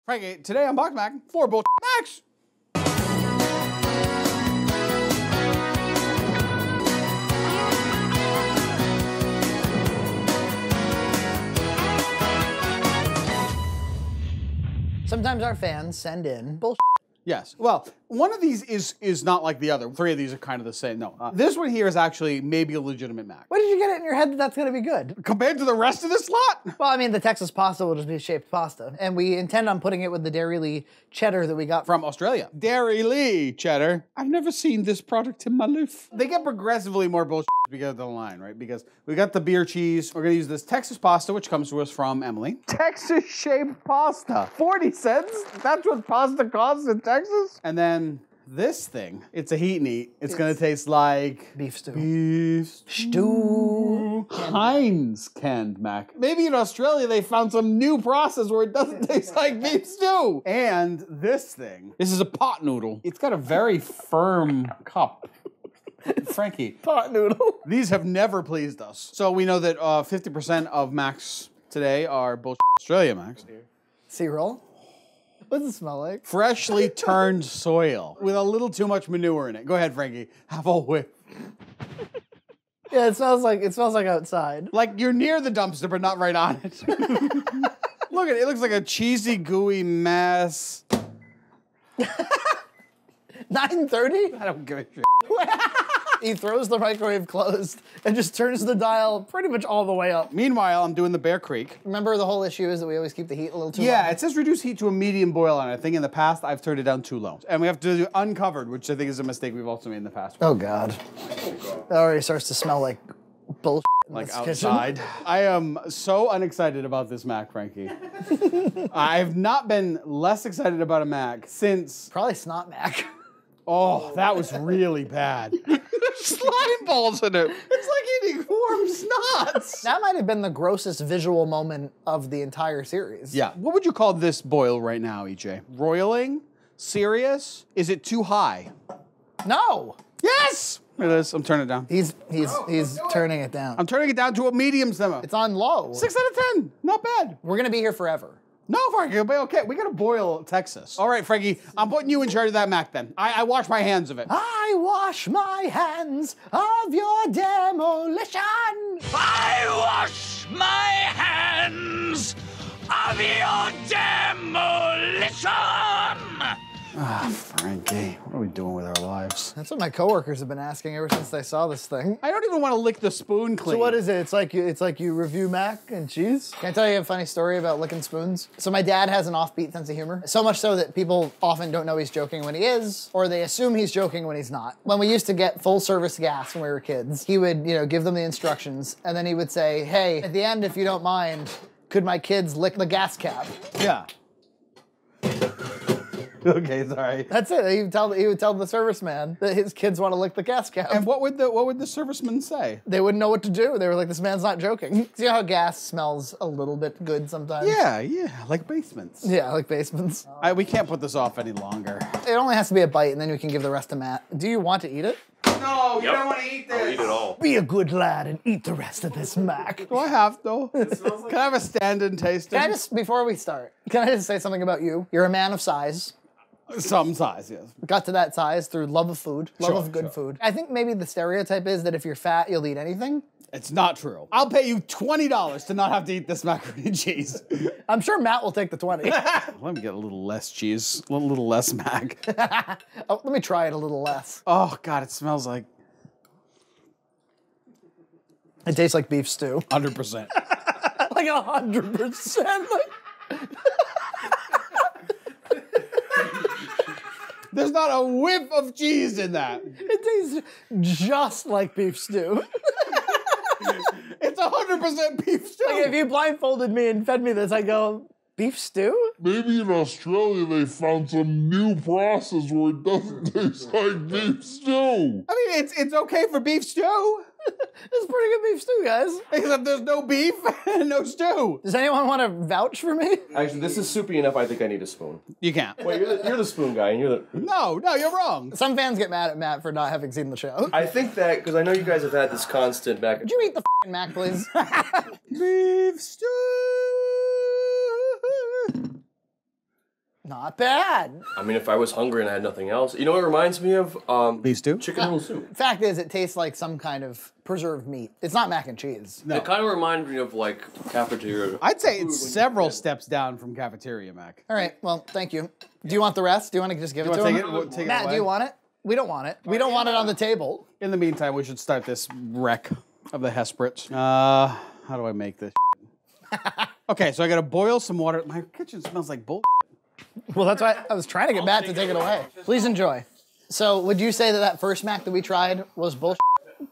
Frankie, today on BoxMac, 4 bullshit Macs. Sometimes our fans send in bullshit. Yes. Well, one of these is not like the other. 3 of these are kind of the same. No. This one here is actually maybe a legitimate Mac. Why did you get it in your head that that's going to be good? Compared to the rest of this lot? Well, I mean, the Texas pasta will just be shaped pasta. And we intend on putting it with the Dairylea cheddar that we got From Australia. Dairylea cheddar. I've never seen this product in my life. They get progressively more bullshit because of the line, right? Because we got the beer cheese. We're going to use this Texas pasta, which comes to us from Emily. Texas-shaped pasta. 40 cents? That's what pasta costs in Texas? And then this thing, it's a heat and eat. It's going to taste like... beef stew. Beef Stew. Heinz canned mac. Maybe in Australia they found some new process where it doesn't taste like beef stew. And this thing, this is a pot noodle. It's got a very firm cup. Frankie. Pot noodle. These have never pleased us. So we know that 50% of Macs today are bullshit Australia Macs. C-roll. What does it smell like? Freshly turned soil with a little too much manure in it. Go ahead, Frankie. Have a whiff. Yeah, it smells like outside. Like you're near the dumpster, but not right on it. Look at it. It looks like a cheesy, gooey mess. 9:30? I don't give a shit. He throws the microwave closed and just turns the dial pretty much all the way up. Meanwhile, I'm doing the Bear Creek. Remember the whole issue is that we always keep the heat a little too low? Yeah, it says reduce heat to a medium boil on it. I think in the past, I've turned it down too low. And we have to do uncovered, which I think is a mistake we've also made in the past. Oh, God. It already starts to smell like bullshit in Like this outside. kitchen. I am so unexcited about this Mac, Frankie. I've not been less excited about a Mac since... Probably Snot Mac. Oh, that was really bad. Slime balls in it. It's like eating warm snots. That might have been the grossest visual moment of the entire series. Yeah. What would you call this boil right now, EJ? Roiling? Serious? Is it too high? No! Yes! It is. I'm turning it down. He's turning it down. I'm turning it down to a medium simmer. It's on low. 6 out of 10. Not bad. We're gonna be here forever. No, Frankie, it'll be okay. We gotta boil Texas. All right, Frankie, I'm putting you in charge of that Mac then. I wash my hands of it. I wash my hands of your demolition. I wash my hands of your demolition! Ah, Frankie, what are we doing with our lives? That's what my coworkers have been asking ever since they saw this thing. I don't even want to lick the spoon clean. So what is it? It's like you review mac and cheese? Can I tell you a funny story about licking spoons? So my dad has an offbeat sense of humor. So much so that people often don't know he's joking when he is, or they assume he's joking when he's not. When we used to get full service gas when we were kids, he would, give them the instructions, and then he would say, hey, at the end, if you don't mind, could my kids lick the gas cap? Yeah. Okay, sorry. That's it. He would tell the serviceman that his kids want to lick the gas cap. And what would the serviceman say? They wouldn't know what to do. They were like, this man's not joking. See how gas smells a little bit good sometimes? Yeah, like basements. Yeah, like basements. We can't put this off any longer. It only has to be a bite, and then we can give the rest to Matt. Do you want to eat it? No, you don't want to eat this. I'll eat it all. Be a good lad and eat the rest of this mac. Do I have to? Can I have a stand-in tasting? Can I just, before we start, can I just say something about you? You're a man of size. Some size, yes. Got to that size through love of food, love Sure, of good sure. food. I think maybe the stereotype is that if you're fat, you'll eat anything. It's not true. I'll pay you $20 to not have to eat this macaroni and cheese. I'm sure Matt will take the 20. Let me get a little less cheese, a little less mac. Oh, let me try it a little less. Oh, God, it smells like It tastes like beef stew. 100%. Like 100%. There's not a whiff of cheese in that. It tastes just like beef stew. It's 100% beef stew. Like if you blindfolded me and fed me this, I'd go, beef stew? Maybe in Australia they found some new process where it doesn't taste like beef stew. I mean, it's okay for beef stew. It's pretty good beef stew, guys. Except there's no beef and no stew. Does anyone want to vouch for me? Actually, this is soupy enough. I think I need a spoon. You can't. Wait, you're the spoon guy, and you're the. No, you're wrong. Some fans get mad at Matt for not having seen the show. I think that because I know you guys have had this constant back. Could you eat the f***ing Mac, please? Beef stew. Not bad. I mean, if I was hungry and I had nothing else, you know what it reminds me of? Beef stew? Chicken noodle soup. Fact is, it tastes like some kind of preserved meat. It's not mac and cheese. No. It kind of reminds me of like cafeteria. I'd say it's several steps down from cafeteria, Mac. All right, well, thank you. Do you want the rest? Do you want to just give it to him? We'll take it Matt, away? do you want it? We don't want it. We don't want it on the table. In the meantime, we should start this wreck of the Hesperits. How do I make this? Okay, so I gotta boil some water. My kitchen smells like bull. Well, that's why I was trying to get Matt to take it away. Please enjoy. So, would you say that that first mac that we tried was bullshit?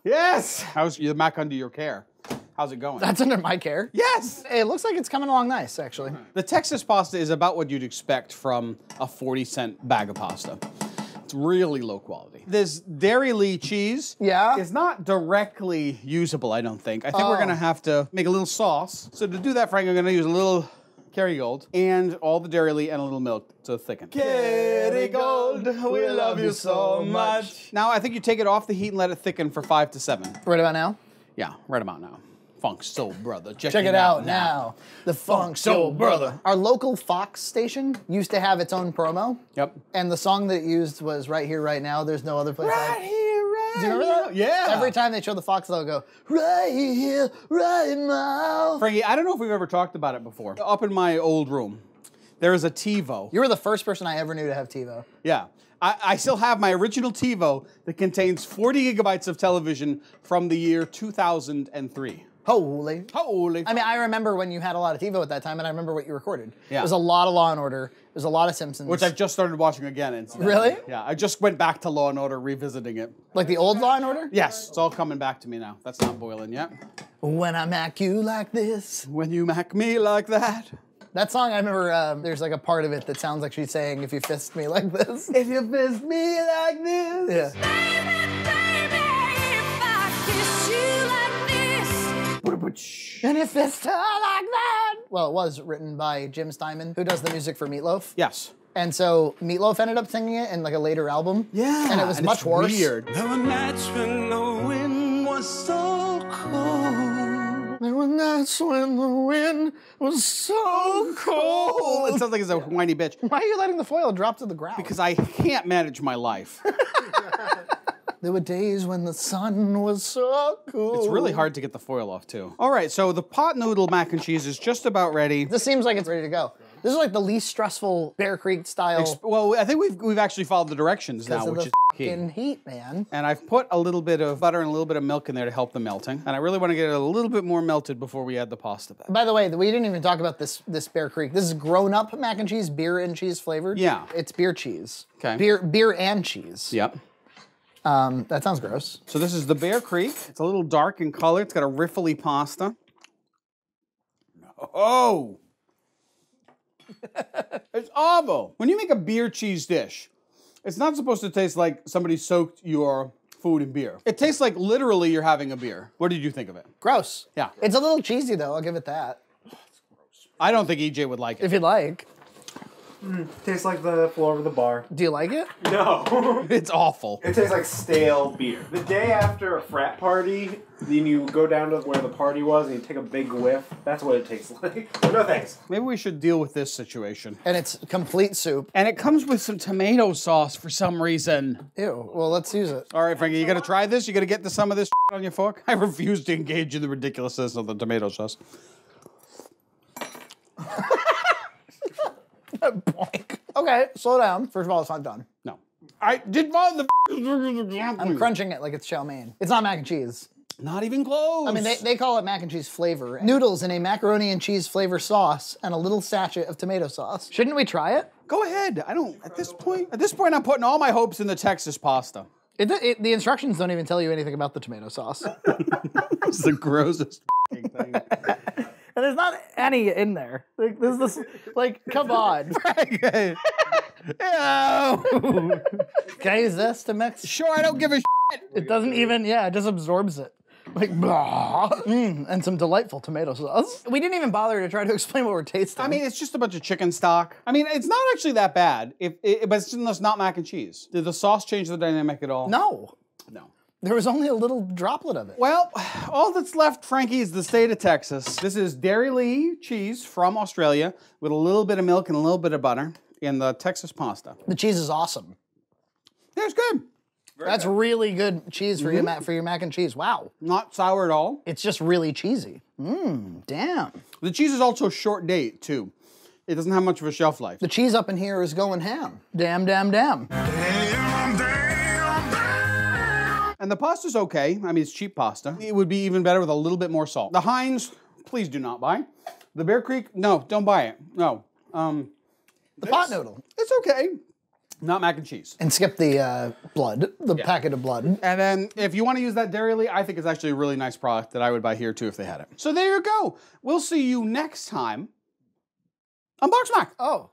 Yes! How's the Mac under your care? How's it going? That's under my care. Yes! Hey, it looks like it's coming along nice, actually. The Texas pasta is about what you'd expect from a 40-cent bag of pasta. It's really low quality. This Dairylea cheese is not directly usable, I don't think. I think we're gonna have to make a little sauce. So to do that, Frank, I'm gonna use a little Kerrygold and all the Dairylea and a little milk to thicken. Kerrygold, we love you so much. Now I think you take it off the heat and let it thicken for 5 to 7. Right about now? Yeah, right about now. Funk Soul Brother. Check it out now. The Funk Soul Brother. Our local Fox station used to have its own promo. Yep. And the song that it used was Right Here, Right Now. There's no other place Right here, right Do you remember that? Yeah. Every time they show the Fox logo, right here, right now. Frankie, I don't know if we've ever talked about it before. Up in my old room, there is a TiVo. You were the first person I ever knew to have TiVo. Yeah. I still have my original TiVo that contains 40 gigabytes of television from the year 2003. Holy. Holy. I mean, I remember when you had a lot of TiVo at that time, and I remember what you recorded. Yeah. It was a lot of Law and Order. It was a lot of Simpsons. Which I've just started watching again. Really? Yeah, I just went back to Law and Order, revisiting it. Like the old Law and Order? Yes, it's all coming back to me now. That's not boiling yet. When I mac you like this. When you mac me like that. That song, I remember there's like a part of it that sounds like she's saying, if you fist me like this. If you fist me like this. Yeah. And if it's like that. Well, it was written by Jim Steinman, who does the music for Meatloaf. Yes. And so Meatloaf ended up singing it in like a later album. Yeah. And it was much worse. Weird. There were nights when the wind was so cold. There were nights when the wind was so cold. It sounds like it's a whiny bitch. Why are you letting the foil drop to the ground? Because I can't manage my life. There were days when the sun was so cool. It's really hard to get the foil off, too. All right, so the pot noodle mac and cheese is just about ready. This seems like it's ready to go. This is like the least stressful Bear Creek style. Well, I think we've actually followed the directions now, which is key. Fucking heat, man. And I've put a little bit of butter and a little bit of milk in there to help the melting. And I really want to get it a little bit more melted before we add the pasta back. By the way, we didn't even talk about this Bear Creek. This is grown-up mac and cheese, beer and cheese flavored. Yeah. It's beer cheese. Okay. Beer and cheese. Yep. That sounds gross. So this is the Bear Creek. It's a little dark in color. It's got a riffly pasta. Oh! It's awful. When you make a beer cheese dish, it's not supposed to taste like somebody soaked your food in beer. It tastes like literally you're having a beer. What did you think of it? Gross. Yeah. It's a little cheesy though, I'll give it that. I don't think EJ would like it. If you'd like. Tastes like the floor of the bar. Do you like it? No. It's awful. It tastes like stale beer. The day after a frat party, then you go down to where the party was and you take a big whiff. That's what it tastes like. No thanks. Maybe we should deal with this situation. And it's complete soup. And it comes with some tomato sauce for some reason. Ew. Well, let's use it. All right, Frankie, you gonna try this? You gonna get some of this on your fork? I refuse to engage in the ridiculousness of the tomato sauce. Boink. Okay, slow down. First of all, it's not done. No. I did follow the... I'm crunching it like it's chow mein. It's not mac and cheese. Not even close. I mean, they call it mac and cheese flavor. Noodles in a macaroni and cheese flavor sauce and a little sachet of tomato sauce. Shouldn't we try it? Go ahead. I don't, at this point, I'm putting all my hopes in the Texas pasta. The instructions don't even tell you anything about the tomato sauce. It's the grossest thing. And there's not any in there. Like, there's this, like, come on. Ew. Can I use this to mix? Sure, I don't give a shit. It doesn't even, yeah, it just absorbs it. Like, blah. And some delightful tomato sauce. We didn't even bother to try to explain what we're tasting. I mean, it's just a bunch of chicken stock. I mean, it's not actually that bad, but it's not mac and cheese. Did the sauce change the dynamic at all? No. No. There was only a little droplet of it. Well, all that's left, Frankie, is the state of Texas. This is Dairylea cheese from Australia with a little bit of milk and a little bit of butter. in the Texas pasta. The cheese is awesome. It's good. That's really good cheese for, your mac and cheese. Wow. Not sour at all. It's just really cheesy. Damn. The cheese is also short date, too. It doesn't have much of a shelf life. The cheese up in here is going ham. Damn, damn, damn. And the pasta's okay. I mean, it's cheap pasta. It would be even better with a little bit more salt. The Heinz, please do not buy. The Bear Creek, no, don't buy it. No. The pot noodle. It's okay. Not mac and cheese. And skip the blood, the packet of blood. And then if you want to use that Dairylea, I think it's actually a really nice product that I would buy here too if they had it. So there you go. We'll see you next time on BoxMac. Oh.